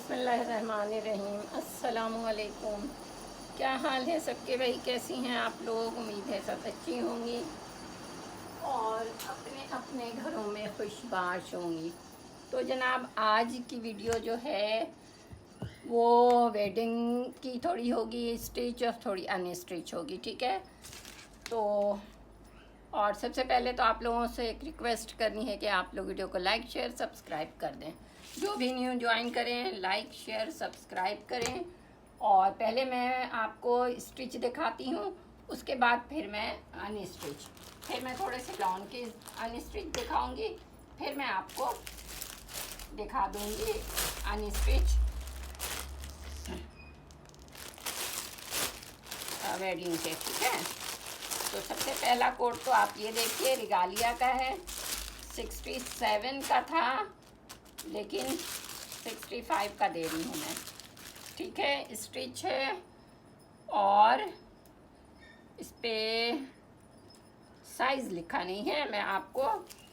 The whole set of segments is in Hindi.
बिस्मिल्लाहिर्रहमानिर्रहीम। अस्सलामुअलैकुम। क्या हाल है सबके भाई? कैसी हैं आप लोग? उम्मीद है सब अच्छी होंगी और अपने अपने घरों में खुशबाश होंगी। तो जनाब, आज की वीडियो जो है वो वेडिंग की थोड़ी होगी स्टिच और थोड़ी अनस्टिच होगी, ठीक है। तो और सबसे पहले तो आप लोगों से एक रिक्वेस्ट करनी है कि आप लोग वीडियो को लाइक शेयर सब्सक्राइब कर दें। जो भी न्यू ज्वाइन करें लाइक शेयर सब्सक्राइब करें। और पहले मैं आपको स्टिच दिखाती हूँ, उसके बाद फिर मैं अनस्टिच, फिर मैं थोड़े से गाउन के अनस्टिच दिखाऊंगी, फिर मैं आपको दिखा दूँगी अनस्टिच वेडिंग के, ठीक है। तो सबसे पहला कोट तो आप ये देखिए, रिगालिया का है। 67 का था लेकिन 65 का दे रही हूँ मैं, ठीक है। स्टिच है और इस पर साइज़ लिखा नहीं है, मैं आपको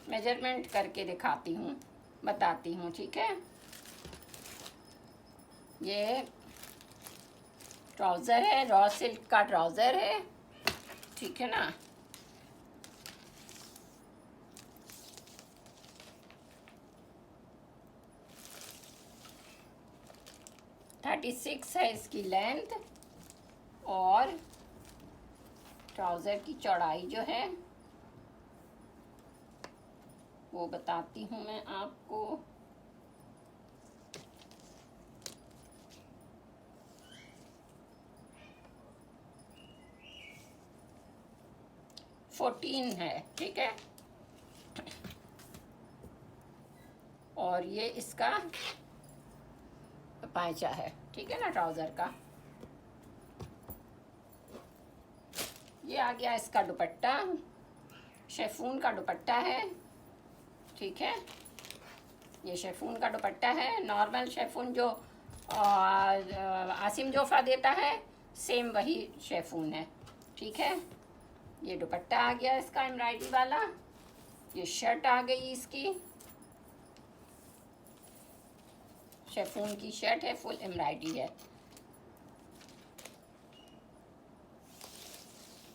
मेजरमेंट करके दिखाती हूँ, बताती हूँ, ठीक है। ये ट्राउज़र है, रॉ सिल्क का ट्राउज़र है, ठीक है ना। थर्टी 36 है इसकी लेंथ और ट्राउज़र की चौड़ाई जो है वो बताती हूँ मैं आपको। फोर्टीन है, ठीक है। और ये इसका पायचा है, ठीक है ना, ट्राउज़र का। ये आ गया इसका दुपट्टा, शेफून का दुपट्टा है, ठीक है। ये शेफून का दुपट्टा है, नॉर्मल शेफून जो आसिम जोफ़ा देता है सेम वही शेफून है, ठीक है। ये दुपट्टा आ गया इसका एम्ब्रॉयडरी वाला। ये शर्ट आ गई इसकी, शेफून की शर्ट है, फुल एम्ब्रॉयडरी है।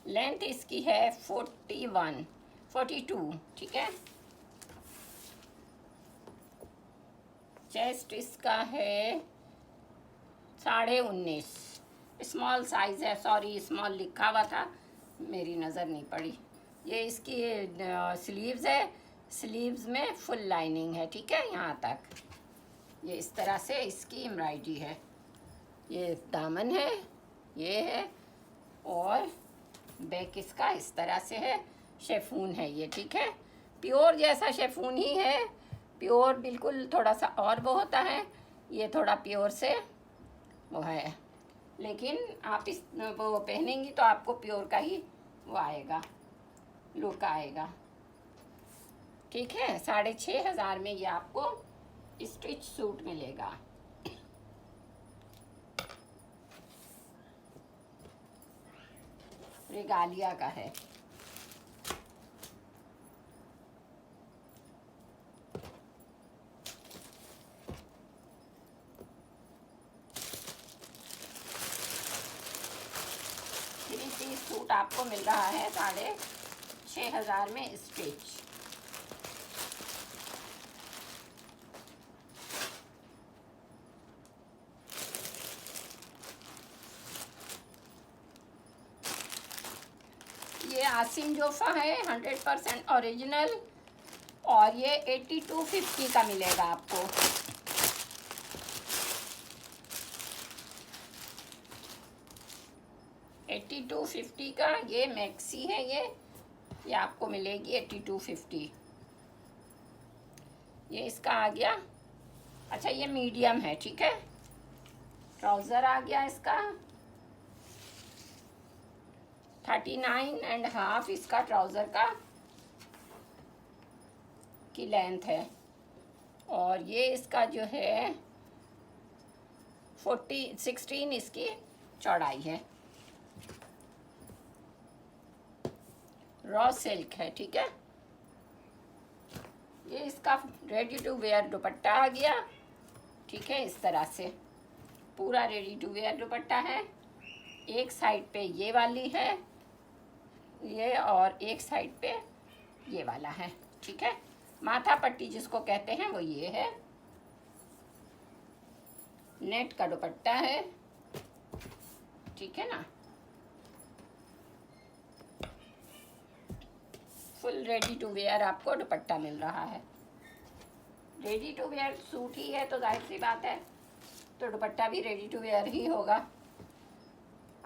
लेंथ इसकी है 42, ठीक है। चेस्ट इसका है 19.5, स्मॉल साइज़ है, सॉरी स्मॉल लिखा हुआ था, मेरी नज़र नहीं पड़ी। ये इसकी स्लीव्स है, स्लीव्स में फुल लाइनिंग है, ठीक है, यहाँ तक। ये इस तरह से इसकी एम्ब्रॉयडरी है। ये दामन है, ये है, और बैक इसका इस तरह से है, शेफून है ये, ठीक है। प्योर जैसा शेफून ही है, प्योर बिल्कुल, थोड़ा सा और वो होता है, ये थोड़ा प्योर से वो है, लेकिन आप इस वो पहनेंगी तो आपको प्योर का ही वो आएगा, लुक आएगा, ठीक है। 6,500 में ये आपको स्टिच सूट मिलेगा। रेगालिया का है। थ्री पीस सूट आपको मिल रहा है 6,500 में स्टिच। ये आसिम जोफ़ा है, 100% ओरिजिनल, और ये 8250 का मिलेगा आपको। $82.50 का ये मैक्सी है, ये आपको मिलेगी 82.50। ये इसका आ गया, अच्छा ये मीडियम है, ठीक है। ट्राउज़र आ गया इसका 39.5 इसका ट्राउज़र का की लेंथ है, और ये इसका जो है 16 इसकी चौड़ाई है। रॉ सिल्क है, ठीक है। ये इसका रेडी टू वेयर दुपट्टा आ गया, ठीक है, इस तरह से पूरा रेडी टू वेयर दुपट्टा है। एक साइड पे ये वाली है ये, और एक साइड पे ये वाला है। ठीक है, माथा पट्टी जिसको कहते हैं वो ये है। नेट का दुपट्टा है। ठीक है ना, फुल रेडी टू वेयर आपको दुपट्टा मिल रहा है। रेडी टू वेयर सूट ही है तो जाहिर सी बात है तो दुपट्टा भी रेडी टू वेयर ही होगा।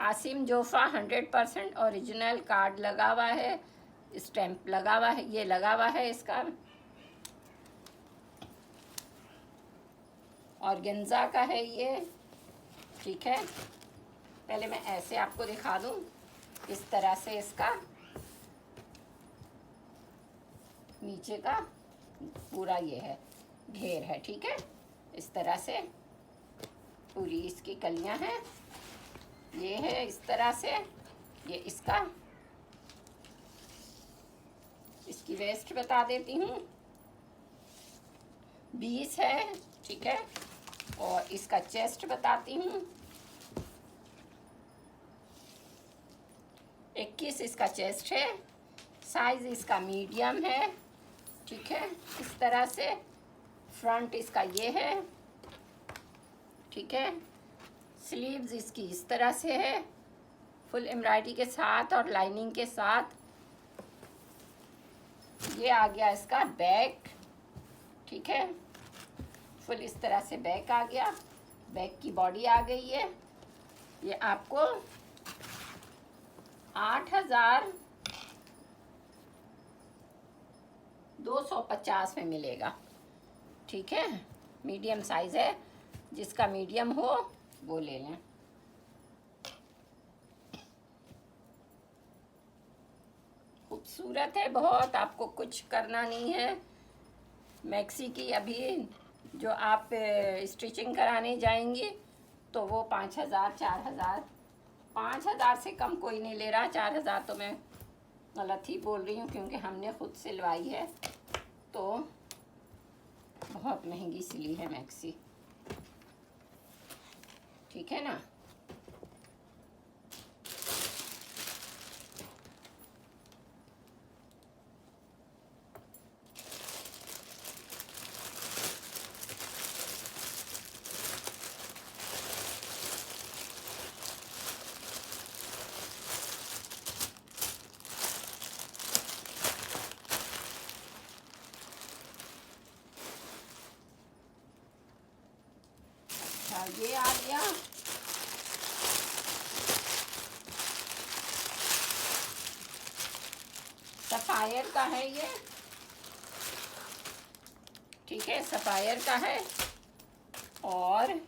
आसिम जोफ़ा 100% ओरिजिनल, कार्ड लगा हुआ है, स्टैम्प लगा हुआ है, ये लगा हुआ है इसका। ऑर्गेन्जा का है ये। ठीक है, पहले मैं ऐसे आपको दिखा दूं, इस तरह से इसका नीचे का पूरा ये है, घेर है। ठीक है, इस तरह से पूरी इसकी कलियां हैं, ये है इस तरह से। ये इसका, इसकी वेस्ट बता देती हूँ, 20 है। ठीक है, और इसका चेस्ट बताती हूँ, 21 इसका चेस्ट है। साइज इसका मीडियम है। ठीक है, इस तरह से फ्रंट इसका ये है। ठीक है, स्लीव्स इसकी इस तरह से है, फुल एम्ब्रॉयडरी के साथ और लाइनिंग के साथ। ये आ गया इसका बैक। ठीक है, फुल इस तरह से बैक आ गया, बैक की बॉडी आ गई है। ये आपको 8,250 में मिलेगा। ठीक है, मीडियम साइज है, जिसका मीडियम हो वो ले लें। खूबसूरत है बहुत, आपको कुछ करना नहीं है। मैक्सी की अभी जो आप स्टिचिंग कराने जाएंगी तो वो 5,000 4,000, 5,000 से कम कोई नहीं ले रहा। 4,000 तो मैं गलत ही बोल रही हूँ क्योंकि हमने खुद सिलवाई है तो बहुत महंगी सिली है मैक्सी। ठीक है ना, ये आ गया। सफायर का है ये। ठीक है, सफायर का है। और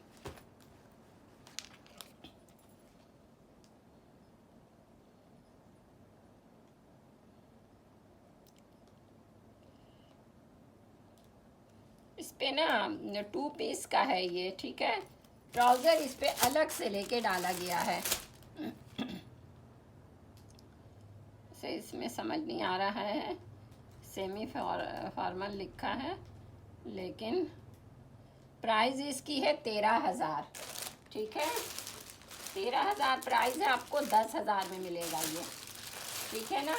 इस पे ना 2 पीस का है ये। ठीक है, ट्राउज़र इस पे अलग से लेके डाला गया है। से इसमें समझ नहीं आ रहा है, सेमी फॉर्मल लिखा है, लेकिन प्राइस इसकी है 13,000। ठीक है, 13,000 प्राइस है, आपको 10,000 में मिलेगा ये। ठीक है ना,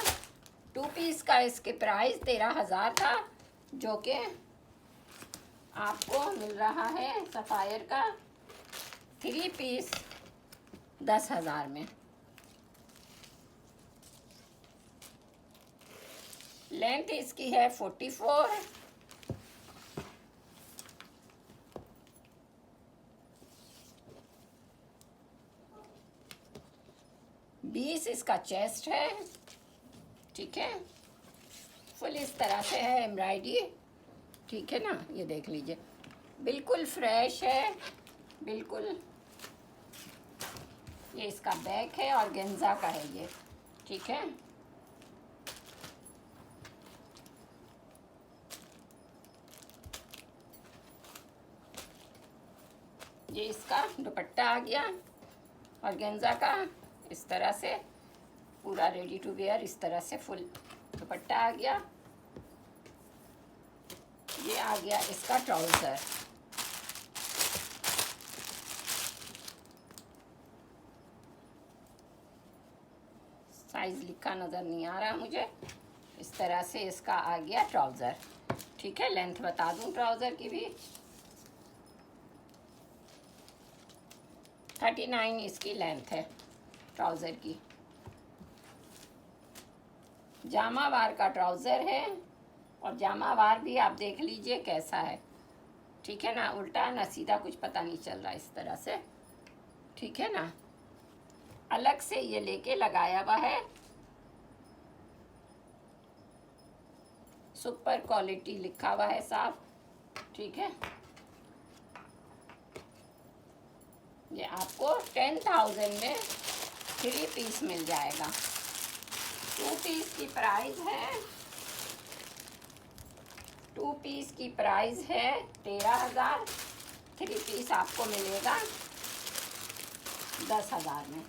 2 पीस का इसके प्राइस 13,000 था, जो कि आपको मिल रहा है सफायर का 3 पीस 10,000 में। लेंथ इसकी है 44। बीस इसका चेस्ट है। ठीक है, फुल इस तरह से है एम्ब्रॉयडरी। ठीक है ना, ये देख लीजिए, बिल्कुल फ्रेश है, बिल्कुल। ये इसका बैक है, ऑर्गेन्जा का है ये। ठीक है, ये इसका दुपट्टा आ गया ऑर्गेन्जा का, इस तरह से पूरा रेडी टू वेयर, इस तरह से फुल दुपट्टा आ गया। ये आ गया इसका ट्राउज़र। साइज़ लिखा नज़र नहीं आ रहा मुझे। इस तरह से इसका आ गया ट्राउज़र। ठीक है, लेंथ बता दूं ट्राउज़र की भी, 39 इसकी लेंथ है ट्राउज़र की। जामावार का ट्राउज़र है, और जामावार भी आप देख लीजिए कैसा है। ठीक है ना, उल्टा ना सीधा कुछ पता नहीं चल रहा इस तरह से। ठीक है ना, अलग से ये लेके लगाया हुआ है, सुपर क्वालिटी लिखा हुआ है साफ। ठीक है, ये आपको 10,000 में 3 पीस मिल जाएगा। 2 पीस की प्राइस है, 2 पीस की प्राइस है 13,000। 3 पीस आपको मिलेगा 10,000 में।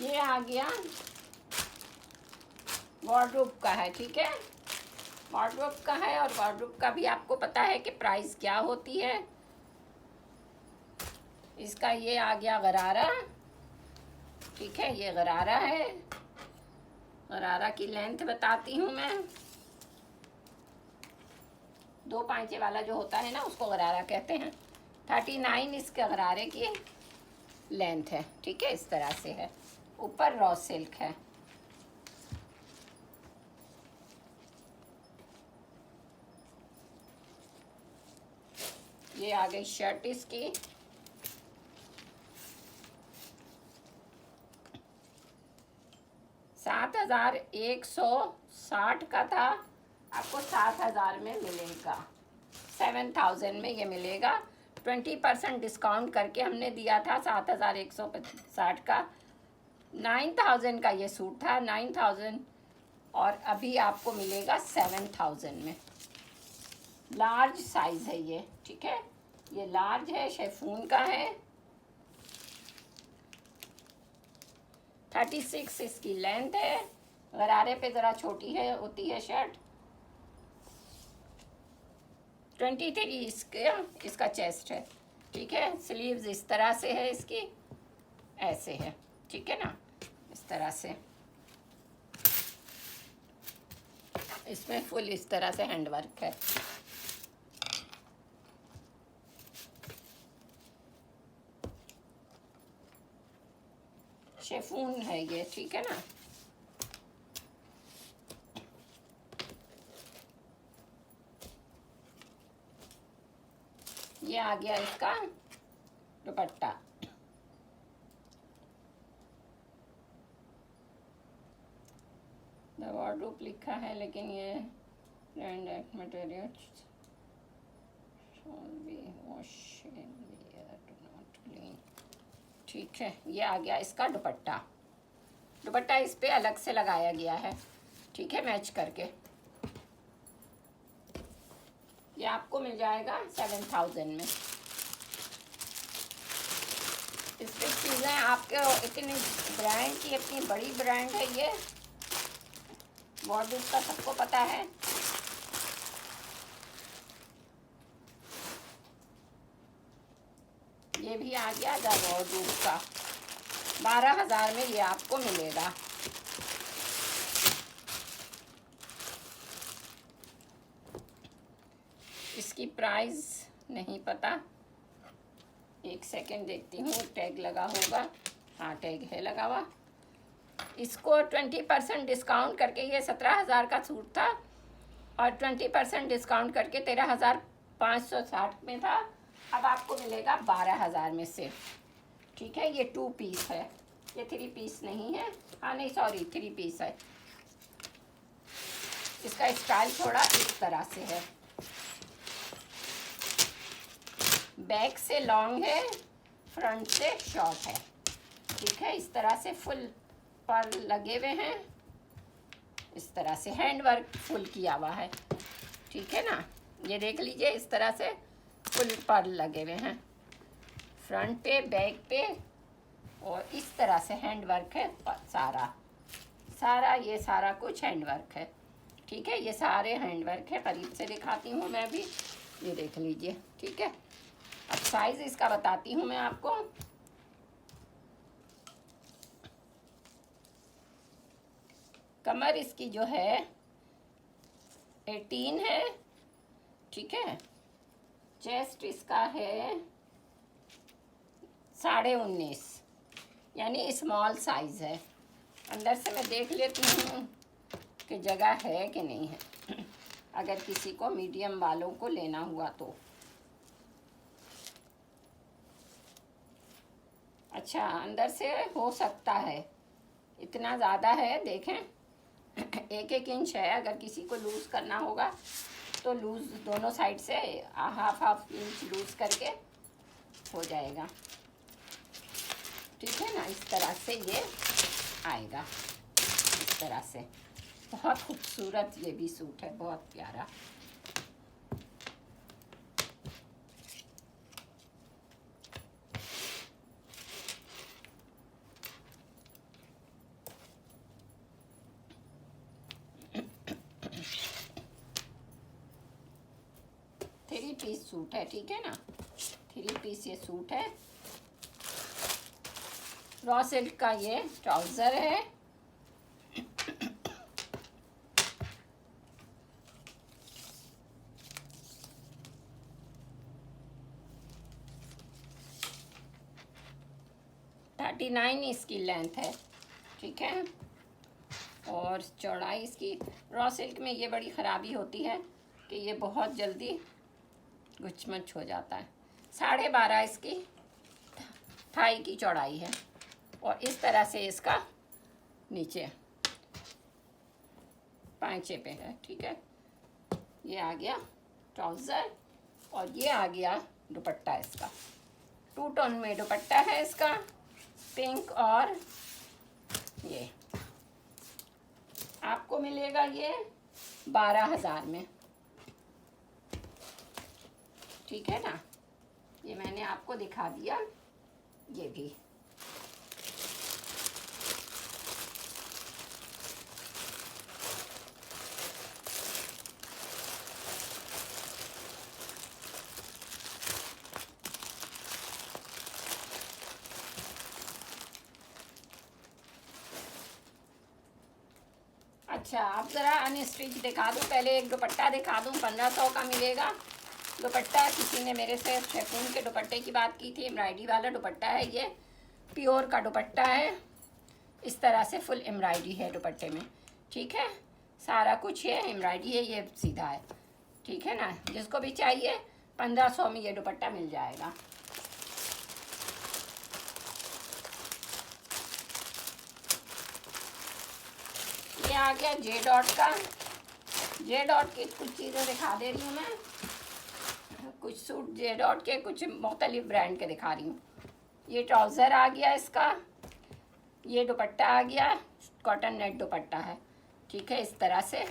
ये आ गया वार्डरोब का है। ठीक है, वार्डरोब का है, और वार्डरोब का भी आपको पता है कि प्राइस क्या होती है इसका। ये आ गया गरारा। ठीक है, ये गरारा है। गरारा की लेंथ बताती हूँ मैं, 2 पांचे वाला जो होता है ना उसको गरारा कहते हैं। 39 इसके गरारे की लेंथ है। ठीक है, इस तरह से है, ऊपर रॉ सिल्क है। ये आ गई शर्ट इसकी, $7,160 का था, आपको 7,000 में मिलेगा। 7,000 में ये मिलेगा। 20% डिस्काउंट करके हमने दिया था 7,160 का। 9,000 का ये सूट था, 9,000, और अभी आपको मिलेगा 7,000 में। लार्ज साइज है ये। ठीक है, ये लार्ज है, शेफून का है। 36 इसकी लेंथ है। गरारे पे ज़रा छोटी है होती है शर्ट। 23 इसका चेस्ट है। ठीक है, स्लीव्स इस तरह से है इसकी, ऐसे है। ठीक है ना, इस तरह से, इसमें फुल इस तरह से हैंडवर्क है। शेफून है ये। ठीक है ना, ये आ गया इसका दुपट्टा। द वार्डरोब लिखा है, लेकिन ये ब्रांड मटेरियल ठीक है, ये आ गया इसका दुपट्टा। दुपट्टा इस पे अलग से लगाया गया है। ठीक है, मैच करके ये आपको मिल जाएगा 7,000 में। इस पे चीज़ें आपके इतनी ब्रांड की, इतनी बड़ी ब्रांड है ये, वार्डरोब का सबको पता है। ये भी आ गया द वार्डरोब का। 12,000 में ये आपको मिलेगा। इसकी प्राइस नहीं पता, एक सेकंड देखती हूँ, टैग लगा होगा। हाँ, टैग है लगा हुआ। इसको 20% डिस्काउंट करके ये 17,000 का सूट था, और 20% डिस्काउंट करके 13,560 में था। अब आपको मिलेगा 12,000 में सिर्फ। ठीक है, ये 2 पीस है, ये 3 पीस नहीं है। हाँ नहीं, सॉरी, 3 पीस है। इसका स्टाइल थोड़ा इस तरह से है, बैक से लॉन्ग है, फ्रंट से शॉर्ट है। ठीक है, इस तरह से फुल पर लगे हुए हैं, इस तरह से हैंड वर्क फुल किया हुआ है। ठीक है ना, ये देख लीजिए, इस तरह से फुल पर लगे हुए हैं, फ्रंट पे, बैक पे, और इस तरह से हैंड वर्क है सारा सारा, ये सारा कुछ हैंड वर्क है। ठीक है, ये सारे हैंड वर्क है, करीब से दिखाती हूँ मैं भी, ये देख लीजिए। ठीक है, अब साइज़ इसका बताती हूँ मैं आपको। कमर इसकी जो है 18 है। ठीक है, चेस्ट इसका है 19.5, यानी स्मॉल साइज़ है। अंदर से मैं देख लेती हूँ कि जगह है कि नहीं है, अगर किसी को मीडियम वालों को लेना हुआ तो। अच्छा, अंदर से हो सकता है, इतना ज़्यादा है, देखें 1-1 इंच है। अगर किसी को लूज़ करना होगा तो लूज़ दोनों साइड से हाफ इंच लूज़ करके हो जाएगा। ठीक है ना, इस तरह से ये आएगा, इस तरह से। बहुत खूबसूरत ये भी सूट है, बहुत प्यारा। थ्री पीस सूट है, ठीक है ना, थ्री पीस ये सूट है। रॉ सिल्क का ये ट्राउज़र है। थर्टी 39 इसकी लेंथ है। ठीक है, और चौड़ाई इसकी, रॉ सिल्क में ये बड़ी ख़राबी होती है कि ये बहुत जल्दी गुचमच हो जाता है। 12.5 इसकी थाई की चौड़ाई है, और इस तरह से इसका नीचे पांचे पे है। ठीक है, ये आ गया ट्राउज़र, और ये आ गया दुपट्टा इसका। 2 टोन में दुपट्टा है इसका, पिंक, और ये आपको मिलेगा ये 12,000 में। ठीक है ना, ये मैंने आपको दिखा दिया ये भी। अच्छा, आप ज़रा अनस्टिच दिखा दूँ, पहले एक दुपट्टा दिखा दूँ। 1500 का मिलेगा दुपट्टा। किसी ने मेरे से शेफून के दुपट्टे की बात की थी, एम्ब्रॉयडरी वाला दुपट्टा है ये, प्योर का दुपट्टा है। इस तरह से फुल एम्ब्रॉयडरी है दुपट्टे में। ठीक है, सारा कुछ ये एम्ब्रॉयडरी है, ये सीधा है। ठीक है ना, जिसको भी चाहिए 1500 में ये दुपट्टा मिल जाएगा। ये आ गया जे डॉट का। जे डॉट की कुछ चीज़ें दिखा दे रही हूँ मैं, कुछ सूट जे डॉट के कुछ मुख्तलिफ ब्रांड के दिखा रही हूँ। ये ट्राउज़र आ गया इसका, ये दुपट्टा आ गया, कॉटन नेट दुपट्टा है। ठीक है, इस तरह से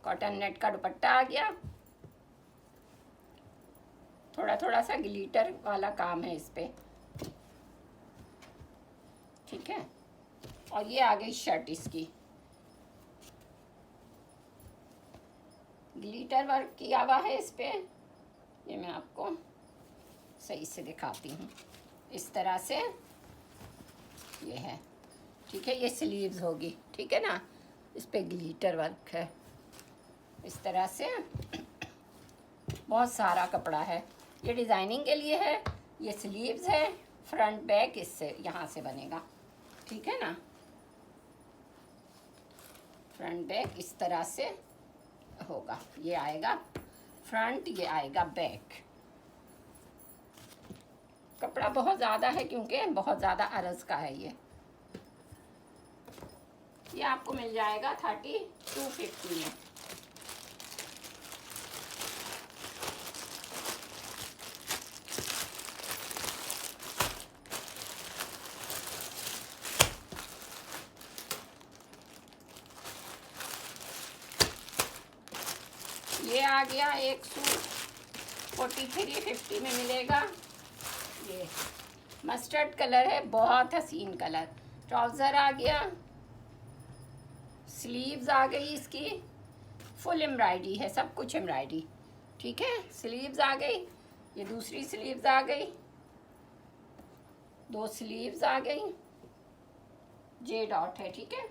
कॉटन नेट का दुपट्टा आ गया। थोड़ा थोड़ा सा ग्लिटर वाला काम है इस पे। ठीक है, और ये आ गई शर्ट इसकी, ग्लिटर वर्क किया हुआ है इस पे। ये मैं आपको सही से दिखाती हूँ, इस तरह से ये है। ठीक है, ये स्लीव्स होगी। ठीक है ना, इस पे ग्लिटर वर्क है इस तरह से। बहुत सारा कपड़ा है, ये डिज़ाइनिंग के लिए है। ये स्लीव्स है, फ्रंट बैक इससे यहाँ से बनेगा। ठीक है ना, फ्रंट बैक इस तरह से होगा। ये आएगा फ्रंट, ये आएगा बैक। कपड़ा बहुत ज़्यादा है क्योंकि बहुत ज़्यादा अरज का है ये आपको मिल जाएगा 3250 में। आ गया एक सूट 4350 में मिलेगा। ये मस्टर्ड कलर है, बहुत हसीन कलर। ट्राउज़र आ गया, स्लीव्स आ गई इसकी, फुल एम्ब्रॉयडरी है, सब कुछ एम्ब्रॉयडरी, ठीक है। स्लीव्स आ गई, ये दूसरी स्लीव्स आ गई, 2 स्लीव्स आ गई, जे डॉट है, ठीक है।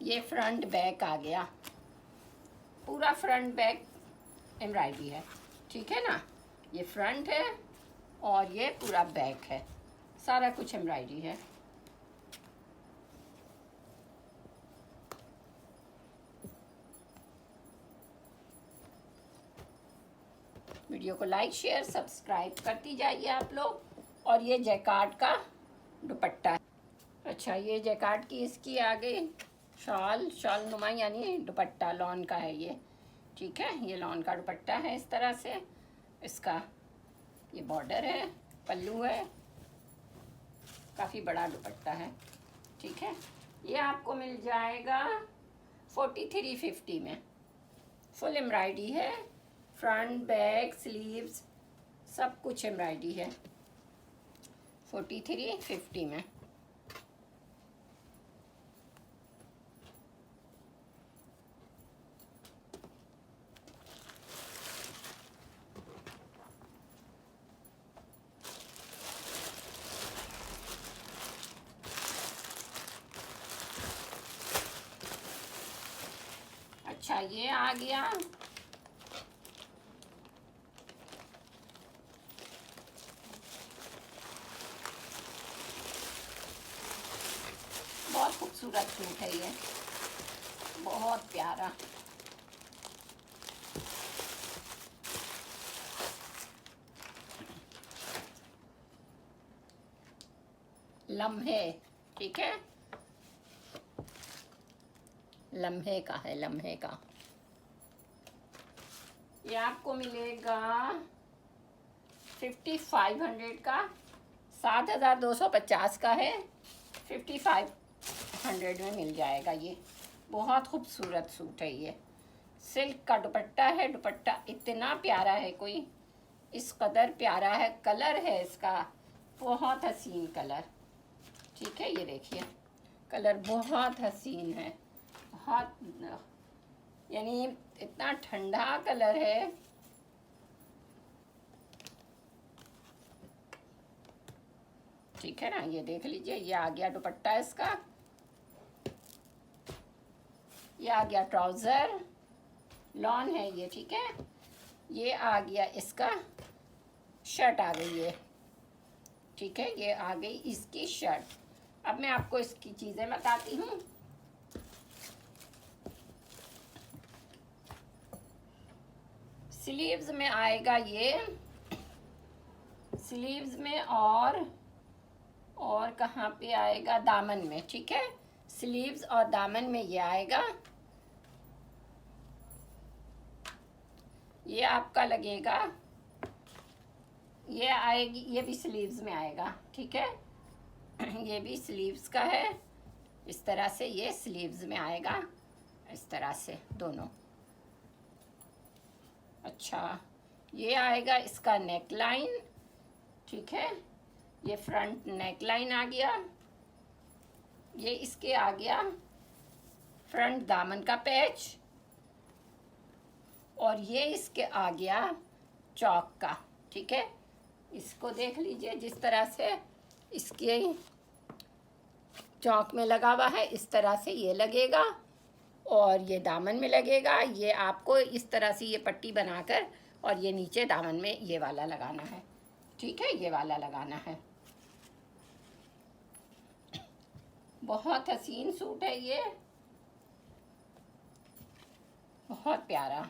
ये फ्रंट बैक आ गया, पूरा फ्रंट बैक एम्ब्रॉयडरी है, ठीक है ना। ये फ्रंट है और ये पूरा बैक है, सारा कुछ एम्ब्रॉयडरी है। वीडियो को लाइक शेयर सब्सक्राइब करती जाइए आप लोग। और ये जैकार्ड का दुपट्टा है। अच्छा, ये जैकार्ड की इसकी आ गई शॉल नुमा, यानी दुपट्टा लॉन का है ये, ठीक है। ये लॉन का दुपट्टा है इस तरह से, इसका ये बॉर्डर है, पल्लू है, काफ़ी बड़ा दुपट्टा है, ठीक है। ये आपको मिल जाएगा 4350 में, फुल एम्ब्रॉयडरी है, फ्रंट बैक स्लीव्स सब कुछ एम्ब्रॉयडरी है, 4350 में। अच्छा, ये आ गया बहुत खूबसूरत सूट है ये, बहुत प्यारा। लम्हे, ठीक है, लम्हे का है, लम्हे का। ये आपको मिलेगा 5500 का, 7250 का है, 5500 में मिल जाएगा। ये बहुत खूबसूरत सूट है, ये सिल्क का दुपट्टा है, दुपट्टा इतना प्यारा है, कोई इस कदर प्यारा है, कलर है इसका बहुत हसीन कलर, ठीक है। ये देखिए कलर बहुत हसीन है, बहुत, यानी इतना ठंडा कलर है, ठीक है ना। ये देख लीजिए, ये आ गया दुपट्टा इसका, ये आ गया ट्राउज़र, लॉन है ये, ठीक है। ये आ गया इसका शर्ट आ गई है, ठीक है। ये आ गई इसकी शर्ट। अब मैं आपको इसकी चीज़ें बताती हूँ। स्लीव्स में आएगा ये, स्लीव्स में और कहाँ पे आएगा, दामन में, ठीक है। स्लीव्स और दामन में ये आएगा, ये आपका लगेगा, ये आएगी, ये भी स्लीव्स में आएगा, ठीक है। ये भी स्लीव्स का है, इस तरह से ये स्लीव्स में आएगा, इस तरह से दोनों। अच्छा, ये आएगा इसका नेक लाइन, ठीक है। ये फ्रंट नेक लाइन आ गया, ये इसके आ गया फ्रंट दामन का पैच, और ये इसके आ गया चौक का, ठीक है। इसको देख लीजिए, जिस तरह से इसके चौक में लगा हुआ है, इस तरह से ये लगेगा, और ये दामन में लगेगा। ये आपको इस तरह से ये पट्टी बनाकर और ये नीचे दामन में ये वाला लगाना है, ठीक है। ये वाला लगाना है। बहुत हसीन सूट है ये, बहुत प्यारा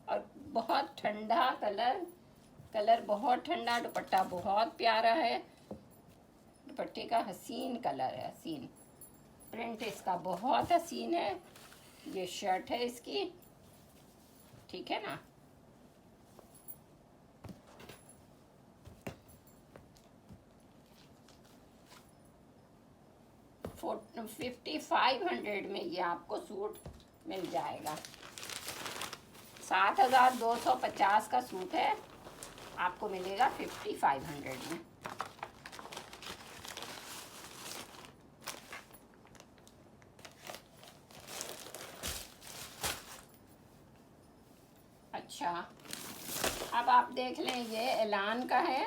और बहुत ठंडा कलर बहुत ठंडा, दुपट्टा बहुत प्यारा है, दुपट्टे का हसीन कलर है, हसीन प्रिंट इसका बहुत हसीन है। ये शर्ट है इसकी, ठीक है ना। 5500 में ये आपको सूट मिल जाएगा। 7250 का सूट है, आपको मिलेगा 5500 में। अच्छा, अब आप देख लें, ये एलान का है।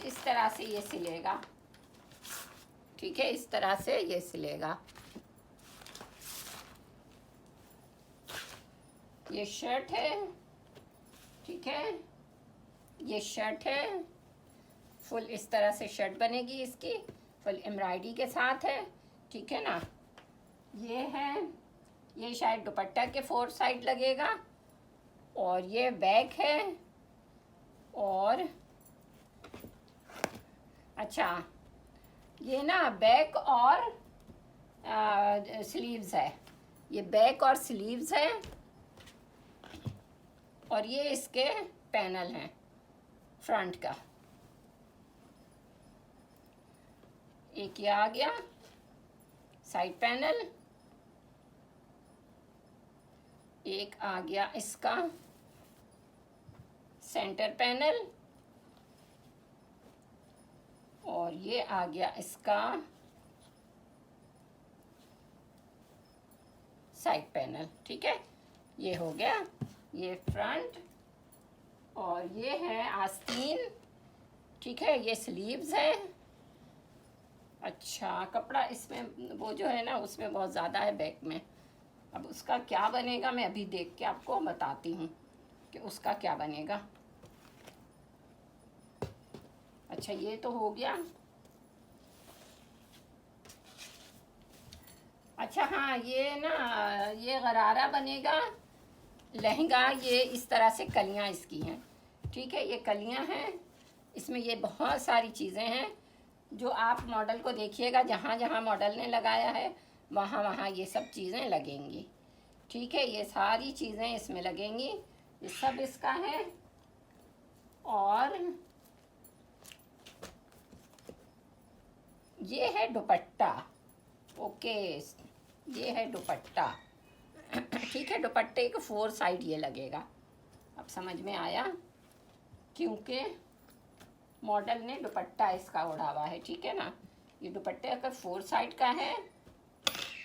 इस तरह से ये सिलेगा, ठीक है, इस तरह से ये सिलेगा। ये शर्ट है, ठीक है, ये शर्ट है, फुल इस तरह से शर्ट बनेगी इसकी, फुल एम्ब्रॉयडरी के साथ है, ठीक है ना। ये है, ये शायद दुपट्टा के 4 साइड लगेगा, और ये बैक है, और अच्छा ये ना बैक और स्लीव्स है, ये बैक और स्लीव्स है, और ये इसके पैनल हैं फ्रंट का। एक ये आ गया साइड पैनल, एक आ गया इसका सेंटर पैनल, और ये आ गया इसका साइड पैनल, ठीक है। ये हो गया, ये फ्रंट, और ये है आस्तीन, ठीक है, ये स्लीव्स है। अच्छा, कपड़ा इसमें वो जो है ना उसमें बहुत ज़्यादा है बैक में। अब उसका क्या बनेगा मैं अभी देख के आपको बताती हूँ कि उसका क्या बनेगा। अच्छा, ये तो हो गया। अच्छा हाँ, ये ना ये गरारा बनेगा लहंगा, ये इस तरह से कलियाँ इसकी हैं, ठीक है, ये कलियाँ हैं, इसमें ये बहुत सारी चीज़ें हैं जो आप मॉडल को देखिएगा, जहाँ जहाँ मॉडल ने लगाया है वहाँ वहाँ ये सब चीज़ें लगेंगी, ठीक है, ये सारी चीज़ें इसमें लगेंगी, ये सब इसका है। और ये है दुपट्टा, ओके, ये है दुपट्टा, ठीक है, दुपट्टे के 4 साइड ये लगेगा। अब समझ में आया, क्योंकि मॉडल ने दुपट्टा इसका ओढ़ा हुआ है, ठीक है ना। ये दुपट्टे का 4 साइड का है,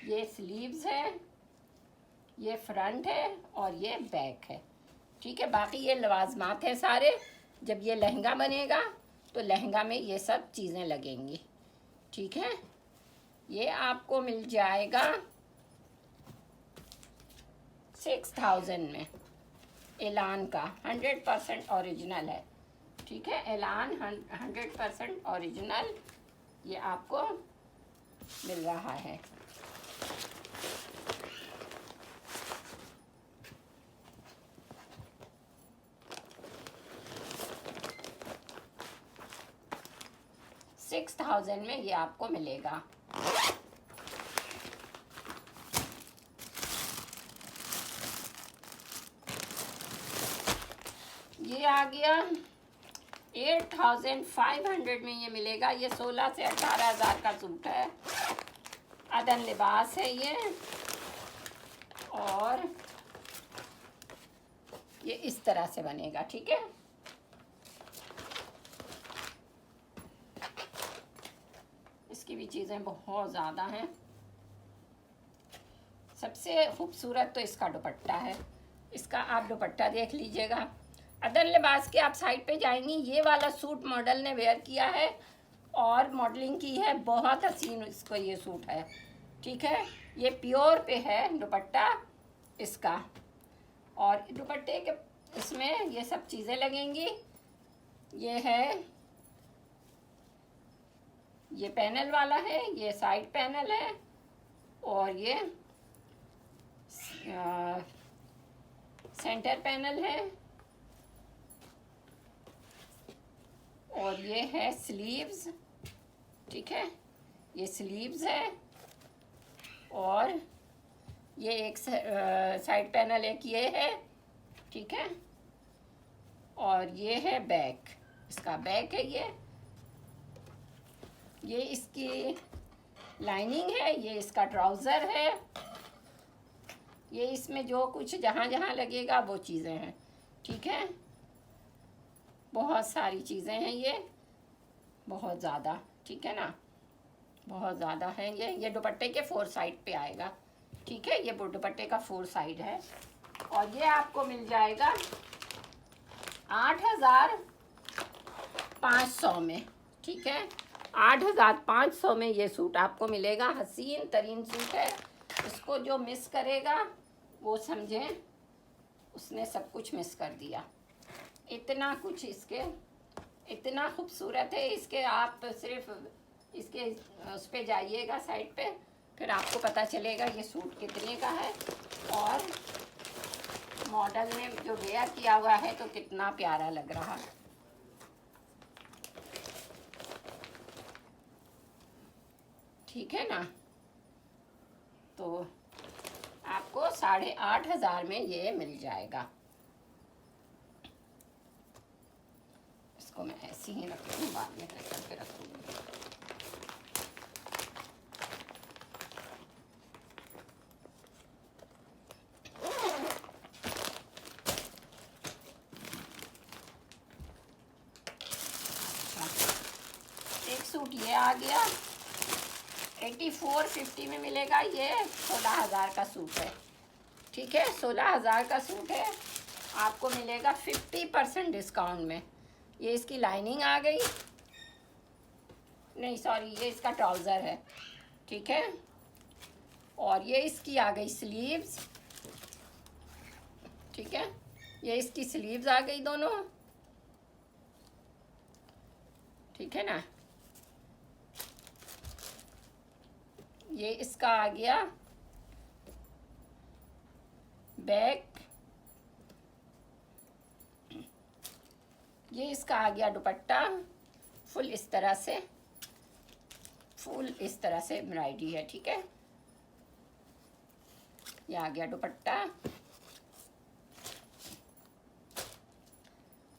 ये स्लीव्स है, ये फ्रंट है, और ये बैक है, ठीक है। बाकी ये लवाजमात हैं सारे। जब ये लहंगा बनेगा तो लहंगा में ये सब चीज़ें लगेंगी, ठीक है। ये आपको मिल जाएगा 6000 में, एलान का 100% ओरिजिनल है, ठीक है, एलान 100% ओरिजिनल ये आपको मिल रहा है। $6000 में ये आपको मिलेगा। ये आ गया 8500 में ये मिलेगा। ये 16 से 18,000 का सूट है, अदन लिबास है ये, और ये इस तरह से बनेगा, ठीक है। इसकी भी चीज़ें बहुत ज़्यादा हैं। सबसे खूबसूरत तो इसका दुपट्टा है, इसका आप दुपट्टा देख लीजिएगा। अदन लिबास के आप साइड पे जाएंगी, ये वाला सूट मॉडल ने वेयर किया है और मॉडलिंग की है, बहुत हसीन इसको ये सूट है, ठीक है। ये प्योर पे है दुपट्टा इसका, और दुपट्टे के इसमें ये सब चीज़ें लगेंगी। ये है, ये पैनल वाला है, ये साइड पैनल है, और ये सेंटर पैनल है, और ये है स्लीव्स, ठीक है, ये स्लीव्स है, और ये एक साइड पैनल एक ये है, ठीक है, और ये है बैक, इसका बैक है ये इसकी लाइनिंग है, ये इसका ट्राउज़र है, ये इसमें जो कुछ जहाँ जहाँ लगेगा वो चीज़ें हैं, ठीक है। बहुत सारी चीज़ें हैं ये, बहुत ज़्यादा, ठीक है ना, बहुत ज़्यादा है ये दुपट्टे के 4 साइड पे आएगा, ठीक है। ये दुपट्टे का 4 साइड है और ये आपको मिल जाएगा 8,500 में, ठीक है। 8,500 में ये सूट आपको मिलेगा। हसीन तरीन सूट है, इसको जो मिस करेगा वो समझे उसने सब कुछ मिस कर दिया। इतना कुछ इसके, इतना खूबसूरत है इसके, आप सिर्फ इसके उस पर जाइएगा साइड पे, फिर आपको पता चलेगा ये सूट कितने का है और मॉडल में जो वेयर किया हुआ है तो कितना प्यारा लग रहा है। ठीक है ना, तो आपको 8,500 में ये मिल जाएगा। इसको मैं ऐसे ही रख लूँ, बाद में करके रखूँगी। एक सूट ये आ गया, 8450 में मिलेगा। ये 16,000 का सूट है, ठीक है। 16,000 का सूट है, आपको मिलेगा 50% डिस्काउंट में। ये इसकी लाइनिंग आ गई, नहीं सॉरी, ये इसका ट्राउज़र है, ठीक है। और ये इसकी आ गई स्लीव्स, ठीक है। ये इसकी स्लीव्स आ गई दोनों, ठीक है ना। ये इसका आ गया बैक, ये इसका आ गया दुपट्टा, फुल इस तरह से, फुल इस तरह से एम्ब्रॉयडरी है, ठीक है। ये आ गया दुपट्टा,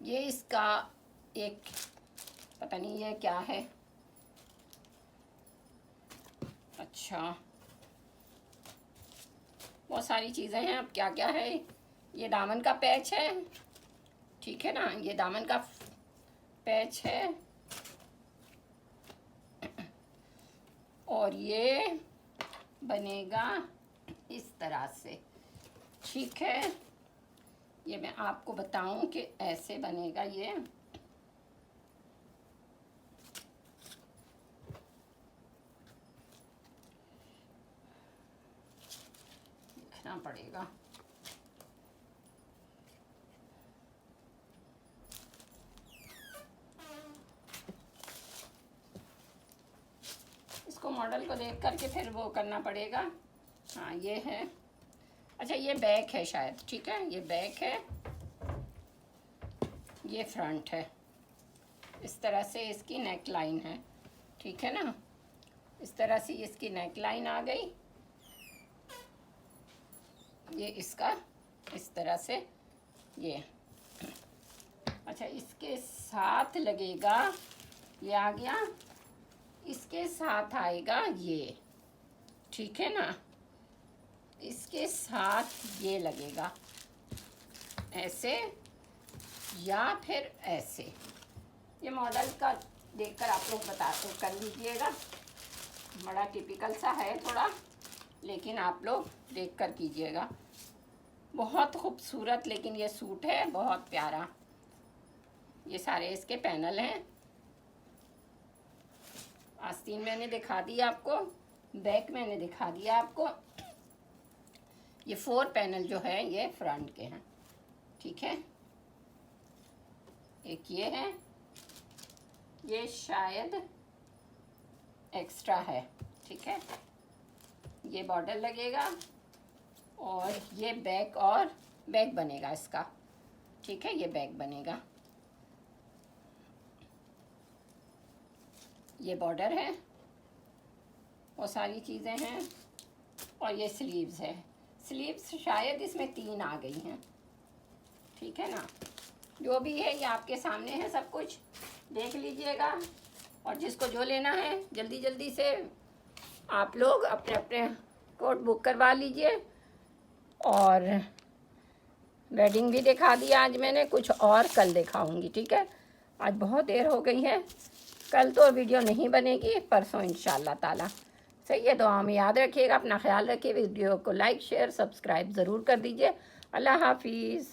ये इसका एक पता नहीं ये क्या है, अच्छा बहुत सारी चीज़ें हैं, अब क्या क्या है। ये दामन का पैच है, ठीक है ना, ये दामन का पैच है। और ये बनेगा इस तरह से, ठीक है। ये मैं आपको बताऊं कि ऐसे बनेगा ये, लिखना पड़ेगा। इसको मॉडल को देख करके फिर वो करना पड़ेगा। हाँ ये है, अच्छा ये बैक है शायद, ठीक है। ये बैक है, ये फ्रंट है, इस तरह से इसकी नेक लाइन है, ठीक है ना। इस तरह से इसकी नेक लाइन आ गई, ये इसका इस तरह से ये, अच्छा इसके साथ लगेगा, ये आ गया, इसके साथ आएगा ये, ठीक है ना। इसके साथ ये लगेगा ऐसे या फिर ऐसे। ये मॉडल का देखकर आप लोग बता कर लीजिएगा, बड़ा टिपिकल सा है थोड़ा, लेकिन आप लोग देख कर कीजिएगा। बहुत खूबसूरत लेकिन ये सूट है, बहुत प्यारा। ये सारे इसके पैनल हैं, आस्तीन मैंने दिखा दिया आपको, बैक मैंने दिखा दिया आपको। ये 4 पैनल जो है ये फ्रंट के हैं, ठीक है। एक ये है, ये शायद एक्स्ट्रा है, ठीक है। ये बॉर्डर लगेगा और ये बैक, और बैक बनेगा इसका, ठीक है। ये बैक बनेगा, ये बॉर्डर है, वो सारी चीज़ें हैं। और ये स्लीव्स है, स्लीव्स शायद इसमें 3 आ गई हैं, ठीक है ना। जो भी है ये आपके सामने है, सब कुछ देख लीजिएगा। और जिसको जो लेना है जल्दी जल्दी से आप लोग अपने अपने कोट बुक करवा लीजिए। और वेडिंग भी दिखा दिया आज मैंने, कुछ और कल दिखाऊंगी, ठीक है। आज बहुत देर हो गई है, कल तो वीडियो नहीं बनेगी, परसों इंशाल्लाह ताला। सही है, दुआ में याद रखिएगा, अपना ख्याल रखिए। वीडियो को लाइक शेयर सब्सक्राइब ज़रूर कर दीजिए। अल्लाह हाफिज़।